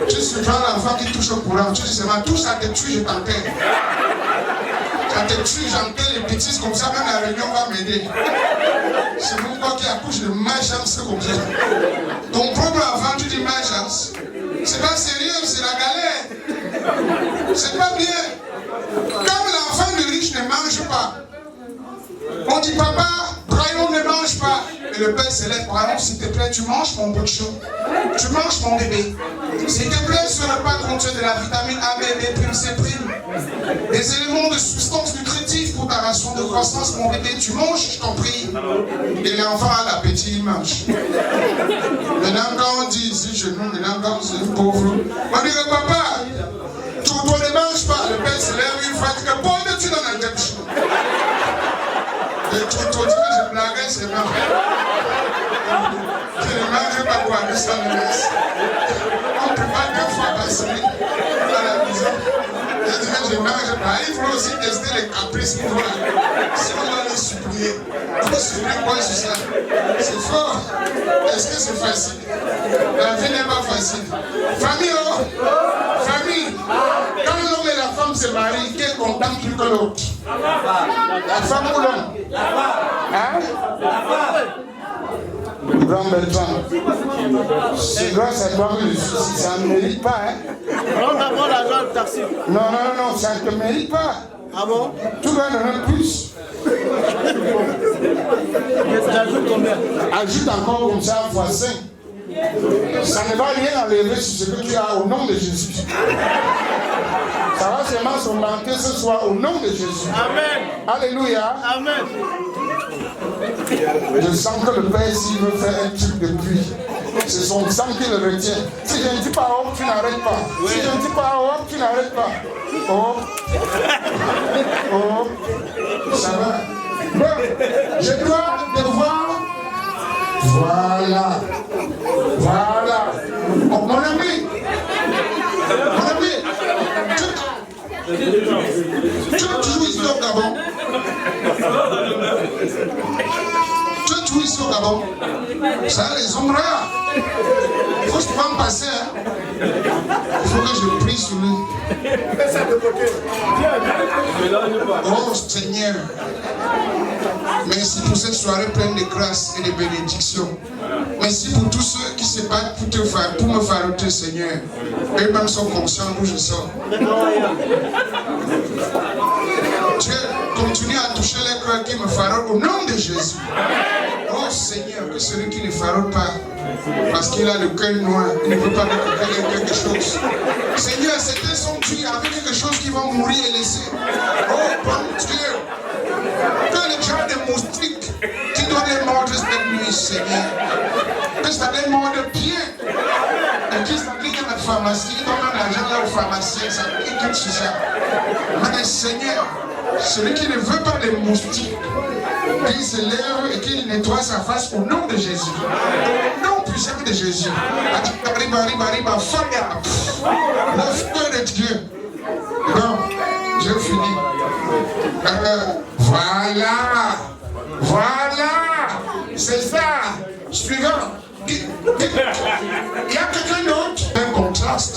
P: Tu surprends l'enfant qui touche au courant. Tu dis seulement, tout ça te tue, je t'enterre. Ça te tue, j'enterre les bêtises comme ça, même la réunion va m'aider. C'est mon corps qui accouche de malchance comme ça. Ton propre enfant, tu dis malchance. C'est pas sérieux, c'est la galère. C'est pas bien. Comme l'enfant de riche ne mange pas, on dit papa, Brian ne mange pas. Et le père se lève, Brian, s'il te plaît, tu manges mon bout de chou. Tu manges mon bébé. S'il te plaît, ce repas contient de la vitamine A, B, B, C', des éléments de substance nutritive pour ta ration de croissance, mon bébé. Tu manges, je t'en prie. Et l'enfant a l'appétit, il mange. Maintenant, quand on dit ici chez nous, maintenant, quand c'est un pauvre, on dit papa, tu ne manges pas. Le père se lève une fois, il dit que bon, tu donnes un tête chou. Et tu te dis que je blaguais, c'est marrant. Je ne mange pas quoi, mais ça me laisse. On prépare 2 fois par semaine à la maison. Je dis que je ne mange pas. Il faut aussi tester les caprices pour voir si on doit les supplier. Pour supplier quoi sur ça? C'est fort. Est-ce que c'est facile? La vie n'est pas facile. Famille, oh! Famille! Quand l'homme et la femme se marient, qui est content plus que l'autre? La femme ou l'homme? Hein? Grand Bertrand, c'est grâce à toi que ça ne mérite pas, hein?
I: On d'abord l'argent du taxi.
P: Non, ça ne te mérite pas.
I: Ah bon?
P: Tu dois donner plus.
I: J'ajoute combien?
P: Ajoute encore comme ça fois 5. Ça ne va rien enlever sur ce que tu as au nom de Jésus. Ça va seulement s'augmenter ce soir au nom de Jésus.
I: Amen.
P: Alléluia.
I: Amen.
P: Je sens que le Père, s'il veut faire un truc de pluie, c'est son sang qui le retient. Si je ne dis pas hop, tu n'arrêtes pas. Si je ne dis pas hop, tu n'arrêtes pas. Oh. Oh. Ça va. Bon, je dois devoir. Voilà. Voilà. Oh, mon ami. Mon ami. Tu es toujours ici au Gabon. Tu es toujours ici au Gabon. Ça a les ombres là. Il faut souvent passer. Hein. Il faut que je prie sur lui. Oh Seigneur. Merci pour cette soirée pleine de grâce et de bénédictions. Merci pour tous ceux qui se battent pour me farouter, Seigneur. Eux-mêmes sont conscients d'où je sors. Dieu continue à toucher les cœurs qui me faroutent au nom de Jésus. Oh Seigneur, que celui qui ne faroute pas, parce qu'il a le cœur noir, il ne peut pas récupérer quelque chose. Seigneur, c'était son Dieu avec quelque chose qui va mourir et laisser. Oh bon Dieu, que les gens des moustiques qui doivent les mordre cette nuit, Seigneur, que ça les morde bien. Et qu'ils s'appliquent à la pharmacie, ils donnent l'argent là au pharmacien, ça pique sur ça. Mais Seigneur, celui qui ne veut pas des moustiques, qu'il se lève et qu'il nettoie sa face au nom de Jésus. Au nom puissant de Jésus. Le feu de Dieu. Bon, j'ai fini. Voilà. C'est ça. Suivant. Il y a quelqu'un d'autre. Un contraste.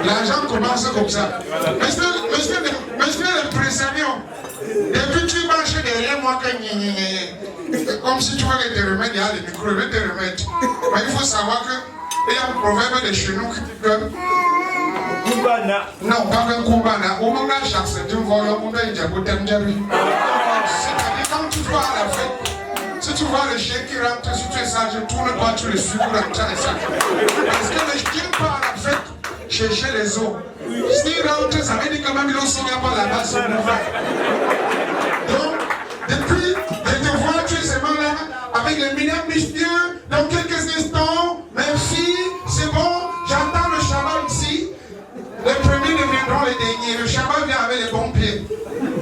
P: L'argent commence comme ça. Monsieur le président, depuis tu marches derrière moi, comme si tu voulais te remettre, il y a le micro, je vais te remettre. Mais il faut savoir qu'il y a un proverbe de chez nous qui dit que. Non, pas un Koubana. Au moment où chaque c'est un volant, on a dit c'est-à-dire quand tu vois à la fête, si tu vois le chien qui rentre, si tu es sage, tourne pas, tu le suis pour rentrer à la salle. Parce que le chien part à la fête chercher les eaux. S'il rentre, ça veut dire quand même il aussi vient par la base. Donc, depuis, je te vois, tu es seulement là, avec les mesdames mystérieux, dans quelques instants, mes filles, c'est bon, j'entends le Shabbat ici. Les premiers deviendront les derniers. Le Shabbat vient avec les bons pieds.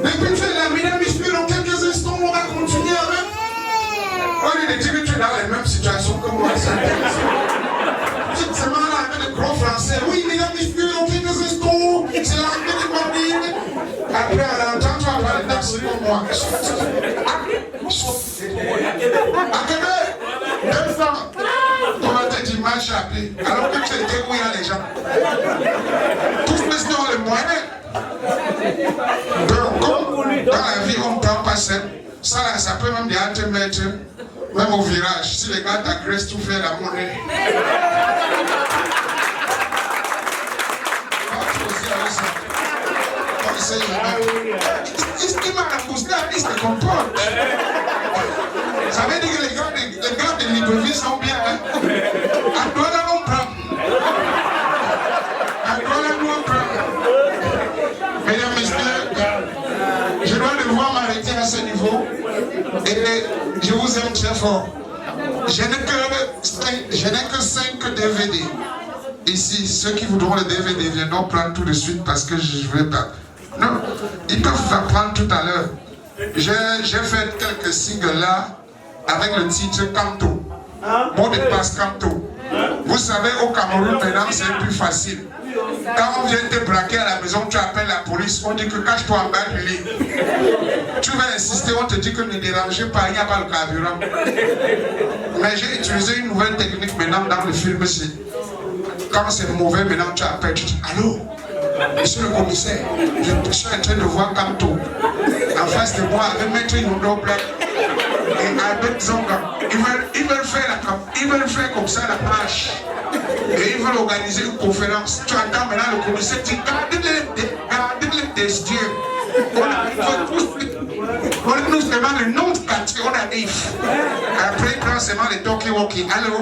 P: Depuis tu es là, mesdames mystérieux, dans quelques instants, on va continuer avec C'est mal avec le gros français. Oui, mesdames, messieurs, on fait des estos. C'est l'arrivée de Mandine. Après, elle entend, tu vas parler d'action pour moi. À Québec, 200. On va te dire mal chapé. Alors que tu étais où il y a les gens. Tous ceux qui ont les moyens. Donc, dans la vie, on ne prend pas seul. Ça, peut même bien te mettre, même au virage. Si les gars t'agressent, tu fais la monnaie. Il m'a poussé à il se comporte. Ça veut dire que les gars de Libreville sont bien. Hein? À toi là, on prend. À toi là, nous on prend. Mesdames, messieurs, je dois devoir m'arrêter à ce niveau. Et je vous aime très fort. Je n'ai que 5 DVD. Ici, ceux qui voudront le DVD viendront prendre tout de suite parce que je ne vais pas. Non, ils peuvent prendre tout à l'heure. J'ai fait quelques singles là avec le titre Kanto. Mot de passe Kanto. Vous savez, au Cameroun, maintenant, c'est plus facile. Quand on vient te braquer à la maison, tu appelles la police, on dit que cache-toi en bas du lit. Tu vas insister, on te dit que ne dérangez pas, il n'y a pas le carburant. Mais j'ai utilisé une nouvelle technique maintenant dans le film aussi. Quand c'est mauvais, maintenant tu appelles, tu dis allô, monsieur le commissaire, je suis en train de voir Kanto. En face de moi, avec Maître Inundo Black et Albert Zonga. Ils veulent faire comme ça la marche. Et ils veulent organiser une conférence. Tu entends maintenant le commissaire dit gardez-les des yeux. On nous demande le nom de quartier, on arrive. Après, il prend seulement les talkie-walkie. Allô?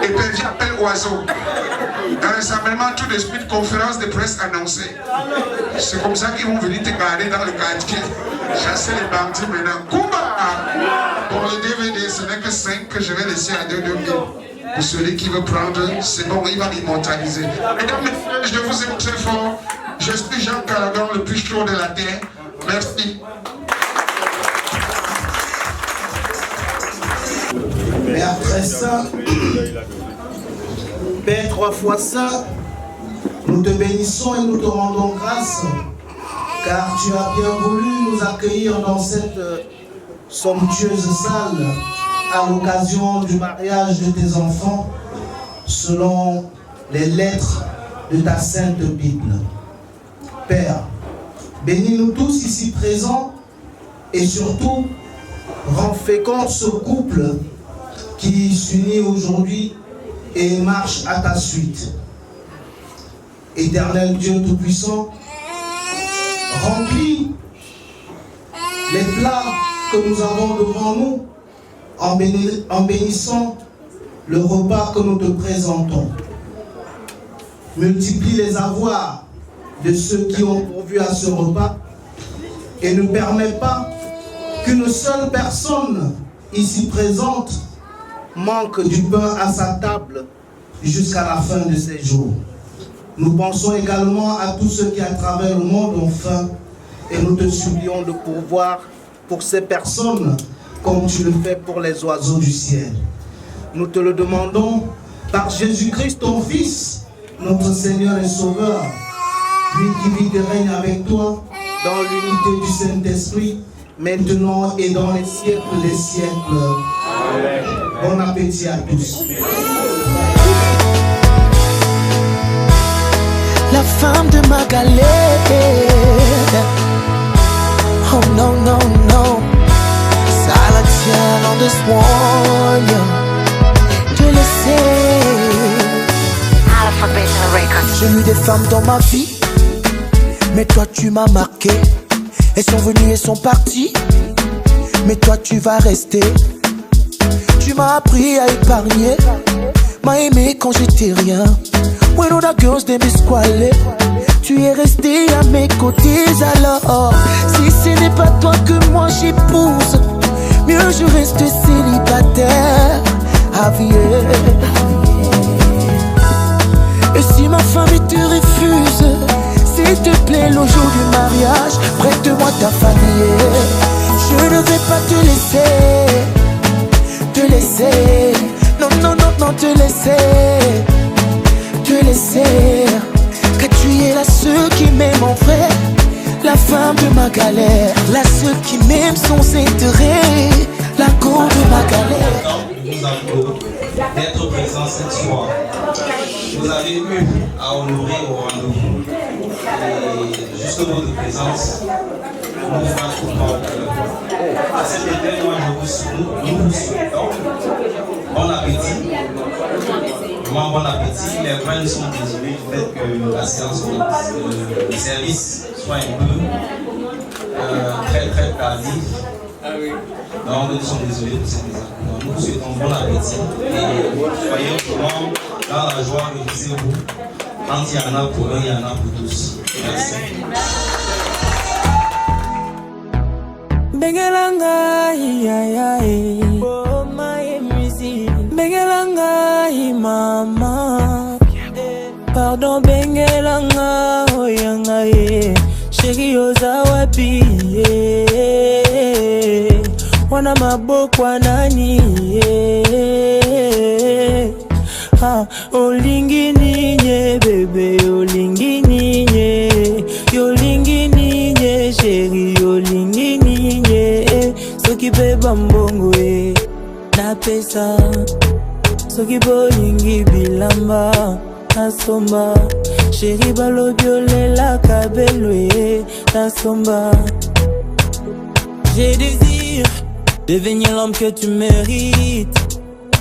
P: Et puis il appelle Oiseau. Dans le rassemblement, tout de suite, conférence de presse annoncée. C'est comme ça qu'ils vont venir te garder dans le quartier. Chasser les bandits maintenant. Kumba! Pour le DVD, ce n'est que 5 que je vais laisser à 2 000. Pour celui qui veut prendre, c'est bon, il va l'immortaliser. Mesdames, messieurs, je vous aime très fort. Je suis Jean Calagan, le plus chaud de la terre. Merci.
N: Et après ça, Père 3 fois ça, nous te bénissons et nous te rendons grâce, car tu as bien voulu nous accueillir dans cette somptueuse salle à l'occasion du mariage de tes enfants, selon les lettres de ta sainte Bible. Père, bénis-nous tous ici présents et surtout, rends fécond ce couple qui s'unit aujourd'hui et marche à ta suite. Éternel Dieu Tout-Puissant, remplis les plats que nous avons devant nous en bénissant le repas que nous te présentons. Multiplie les avoirs de ceux qui ont pourvu à ce repas et ne permets pas qu'une seule personne ici présente manque du pain à sa table jusqu'à la fin de ses jours. Nous pensons également à tous ceux qui à travers le monde ont faim et nous te supplions de pourvoir pour ces personnes comme tu le fais pour les oiseaux du ciel. Nous te le demandons par Jésus-Christ, ton Fils, notre Seigneur et Sauveur, lui qui vit et règne avec toi dans l'unité du Saint-Esprit, maintenant et dans les siècles des siècles. Amen. Bon appétit à tous.
H: La femme de ma galère. Oh no, no, no. Silent on this warrior. Je le sais. J'ai eu des femmes dans ma vie, mais toi tu m'as marqué. Elles sont venues et sont parties, mais toi tu vas rester. Tu m'as appris à épargner, m'as aimé quand j'étais rien. When all the girls they m'esqualaient, tu es resté à mes côtés. Alors, si ce n'est pas toi que moi j'épouse, mieux je reste célibataire à vie. Et si ma femme te refuse, s'il te plaît, le jour du mariage, prête-moi ta famille. Je ne vais pas te laisser. Non, non, non, non. avant de te laisser, que tu es la seule qui m'aime mon frère, la femme de ma galère, la seule qui m'aime sans intérêt, la cause de ma galère.
D: Nous avons d'être présents cette soir. Vous avez eu à honorer au rendez-vous. Et juste votre présence nous fera tout grand cœur. À cet effet, moi, nous vous souhaitons bon appétit. Vraiment bon appétit. Les graines sont désolés du fait que la séance, le service soit un peu très tardif. Donc nous sommes désolés pour cette désaccord. Nous vous souhaitons bon appétit et soyez vraiment dans la joie et vous. Quand il y en a pour eux, il y en a pour tous. Merci.
Q: Bengelanga, oh my music. Bengelanga, mama. Pardon, Bengelanga, oh yanga, chérie Ozawapi. Wana mabokwa nani, olingi ninye bébé, olingi ninye, yolingi ninye chérie, olingi ninye, soki pe bambongo na pesa, soki bolingi bilamba nasomba, chérie balobi olela kabelo nasomba. J'ai désir devenir l'homme que tu mérites.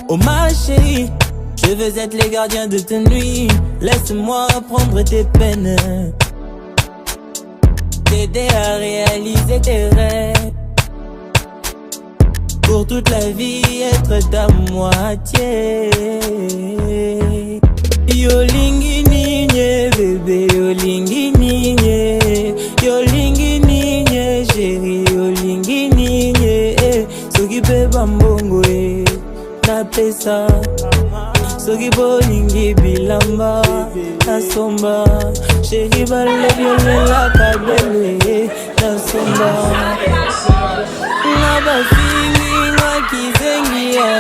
Q: Oh ma chérie, je veux être les gardiens de tes nuits. Laisse-moi prendre tes peines, t'aider à réaliser tes rêves. Pour toute la vie être ta moitié. Yolingi ninye bébé, yolingi ninye, yolingi ninye chérie, yolingi ninye, soki pe bambongo na pesa, soki bolingi bilamba nasomba, chérie balobi olela kabele nasomba. Na bafingi nga kizengi ya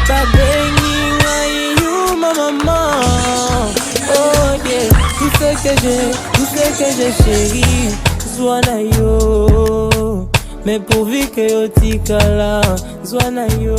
Q: babengi nga yuma maman. Oh yeah, tout ce que j'ai chérie, zwa na yo, mais pourvu que yo tikala, zwa na yo.